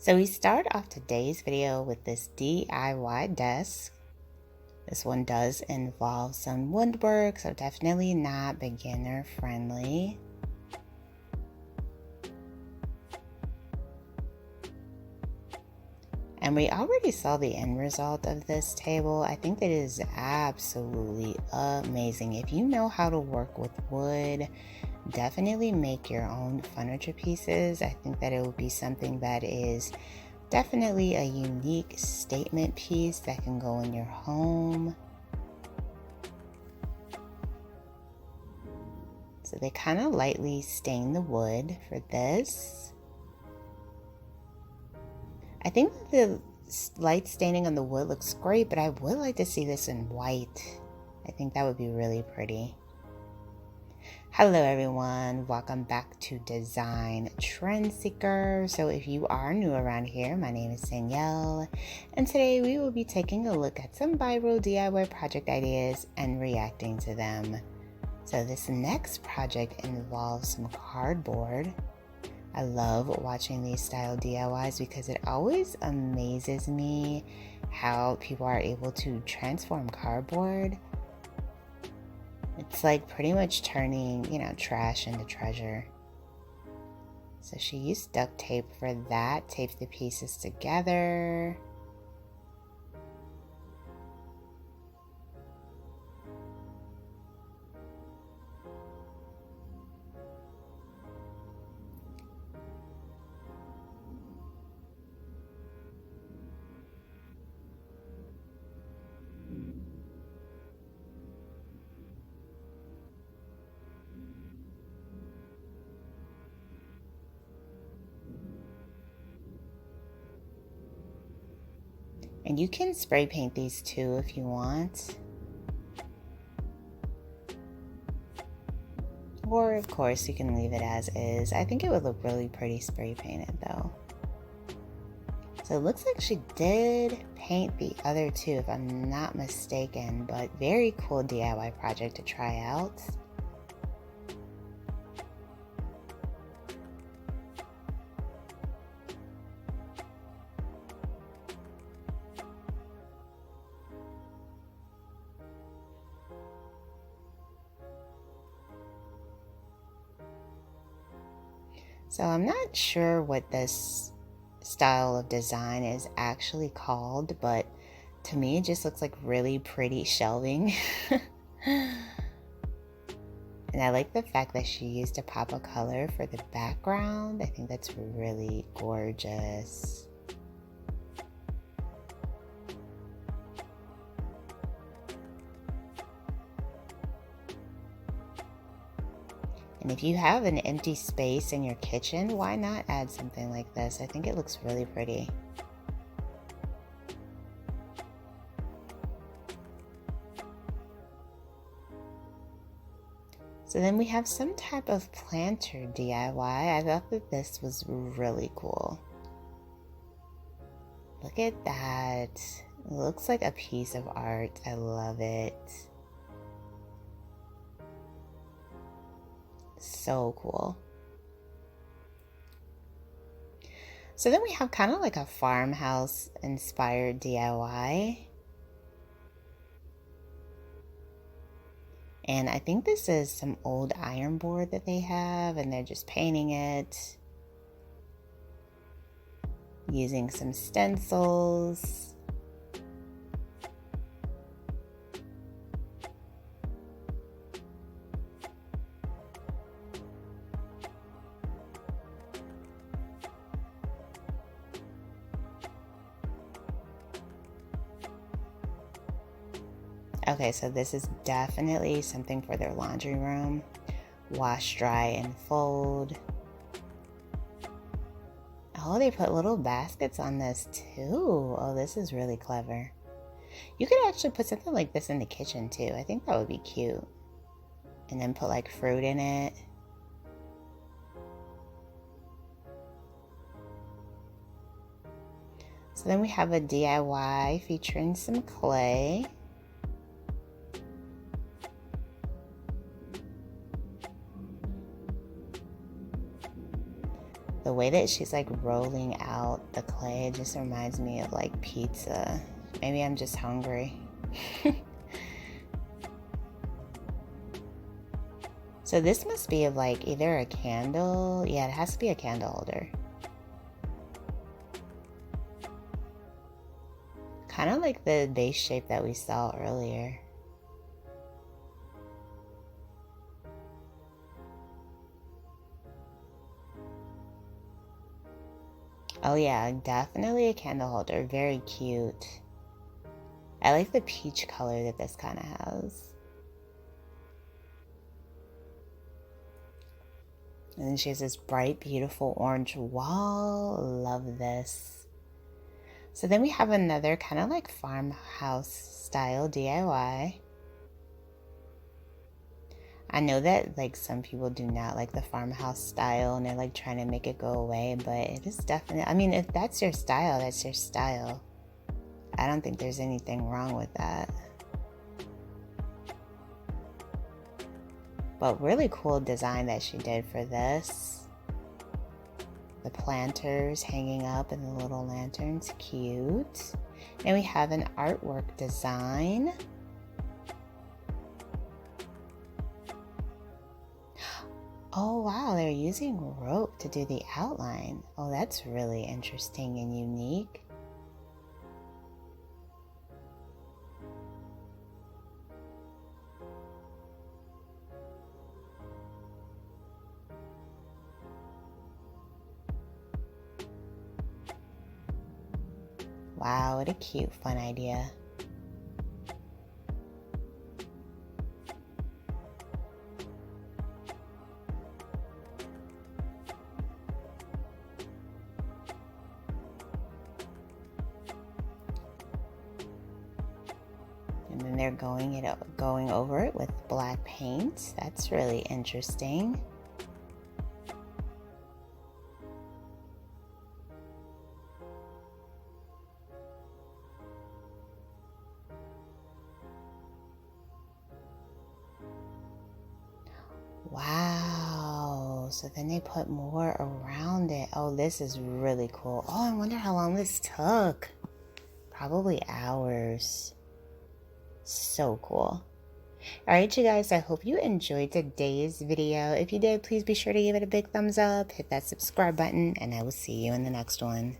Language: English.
So we start off today's video with this DIY desk. This one does involve some woodwork, so definitely not beginner friendly. And we already saw the end result of this table. I think that it is absolutely amazing. If you know how to work with wood, definitely make your own furniture pieces. I think that it will be something that is definitely a unique statement piece that can go in your home. So they kind of lightly stain the wood for this. I think the light staining on the wood looks great, but I would like to see this in white. I think that would be really pretty. Hello everyone, welcome back to Design Trend Seeker. So if you are new around here, my name is Danielle, and today we will be taking a look at some viral DIY project ideas and reacting to them. So this next project involves some cardboard. I love watching these style DIYs because it always amazes me how people are able to transform cardboard. It's like pretty much turning, trash into treasure. So she used duct tape for that, taped the pieces together. And you can spray paint these too if you want. Or of course you can leave it as is. I think it would look really pretty spray painted though. So it looks like she did paint the other two if I'm not mistaken, but very cool DIY project to try out. So I'm not sure what this style of design is actually called, but to me it just looks like really pretty shelving. And I like the fact that she used a pop of color for the background. I think that's really gorgeous. And if you have an empty space in your kitchen, why not add something like this? I think it looks really pretty. So then we have some type of planter DIY. I thought that this was really cool. Look at that. It looks like a piece of art. I love it. So cool. So then we have kind of like a farmhouse inspired DIY. And I think this is some old iron board that they have, and they're just painting it using some stencils. Okay, so this is definitely something for their laundry room. Wash, dry, and fold. Oh, they put little baskets on this too. Oh, this is really clever. You could actually put something like this in the kitchen too. I think that would be cute. And then put like fruit in it. So then we have a DIY featuring some clay. The way that she's like rolling out the clay, it just reminds me of like pizza. Maybe I'm just hungry. So this must be of like either a candle. Yeah, it has to be a candle holder. Kind of like the base shape that we saw earlier. Oh yeah, definitely a candle holder. Very cute. I like the peach color that this kind of has. And then she has this bright, beautiful orange wall. Love this. So then we have another kind of like farmhouse style DIY. I know that like some people do not like the farmhouse style and they're like trying to make it go away, but it is definitely, I mean, if that's your style, that's your style. I don't think there's anything wrong with that. But really cool design that she did for this. The planters hanging up and the little lanterns, cute. And we have an artwork design. Oh wow, they're using rope to do the outline. Oh, that's really interesting and unique. Wow, what a cute, fun idea. And then they're going over it with black paint. That's really interesting. Wow, so then they put more around it. Oh, this is really cool. Oh, I wonder how long this took. Probably hours. So cool. Alright, you guys, I hope you enjoyed today's video. If you did, please be sure to give it a big thumbs up, hit that subscribe button, and I will see you in the next one.